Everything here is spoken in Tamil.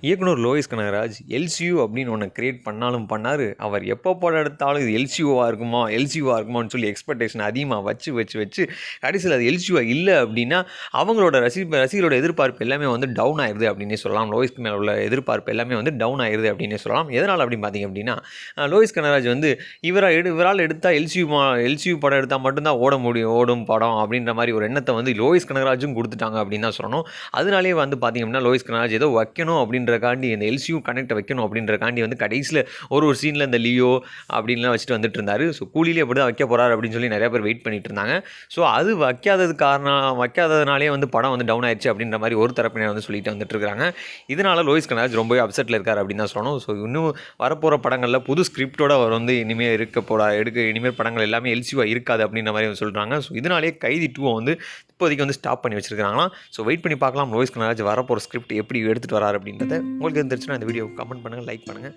இயக்குனர் லோகேஷ் கனகராஜ் எல்சியூ அப்படின்னு ஒன்று கிரியேட் பண்ணாலும் பண்ணார். அவர் எப்போ படம் எடுத்தாலும் இது எல்சியூவாக இருக்குமா எல்சியூவாக இருக்குமான்னு சொல்லி எக்ஸ்பெக்டேஷன் அதிகமாக வச்சு கடைசியில் அது எல்சியூவாக இல்லை அப்படின்னா அவங்களோட ரசிகர்களோட எதிர்பார்ப்பு எல்லாமே வந்து டவுன் ஆயிடுது அப்படின்னே சொல்லலாம். லோகேஷ்க்கு மேலே உள்ள எதிர்பார்ப்பு எல்லாமே வந்து டவுன் ஆயிடுது அப்படின்னே சொல்லலாம். எதனால் அப்படின்னு பார்த்தீங்க அப்படின்னா லோகேஷ் கனகராஜ் வந்து இவரால் எடுத்தால் எல்சியூ படம் எடுத்தால் மட்டும்தான் ஓடும் படம் அப்படின்ற மாதிரி ஒரு எண்ணத்தை வந்து லோகேஷ் கனகராஜும் கொடுத்துட்டாங்க அப்படின்னு தான் சொல்லணும். அதனாலே வந்து பார்த்தீங்க அப்படின்னா லோகேஷ் கனகராஜ் ஏதோ வைக்கணும் அப்படின்றக்காண்டி இந்த எல்சியூ கனெக்ட் வைக்கணும் அப்படின்றக்காண்டி வந்து கடைசியில் ஒரு சீனில் இந்த லியோ அப்படின்லாம் வச்சுட்டு வந்துட்டு இருந்தார். ஸோ கூலிலே எப்படி தான் வைக்க போகிறார் அப்படின்னு சொல்லி நிறைய பேர் வெயிட் பண்ணிட்டு இருந்தாங்க. ஸோ அது வைக்காததுனாலே வந்து படம் வந்து டவுன் ஆயிடுச்சு அப்படின்ற மாதிரி ஒரு தரப்பினர் வந்து சொல்லிட்டு வந்துட்டு இருக்காங்க. இதனால் லோகேஷ் கனகராஜ் ரொம்பவே அப்செட்டில் இருக்கார் அப்படின்னு தான் சொல்லணும். ஸோ இன்னும் வரப்போகிற படங்களில் புது ஸ்கிரிப்டோட அவர் வந்து இனிமேல் இனிமேல் படங்கள் எல்லாமே எல்சியூவாக இருக்காது அப்படின்ற மாதிரி சொல்கிறாங்க. ஸோ இதனாலே கைதி 2 வந்து இப்போதைக்கு வந்து ஸ்டாப் பண்ணி வச்சிருக்காங்களாம். ஸோ வெயிட் பண்ணி பார்க்கலாம் லோகேஷ் கனகராஜ் வரப்போகிற ஸ்கிரிப்ட் எப்படி எடுத்துகிட்டு வரார் அப்படின்றத. உங்களுக்கு தெரிஞ்சுன்னா இந்த வீடியோ கமெண்ட் பண்ணுங்கள், லைக் பண்ணுங்கள்.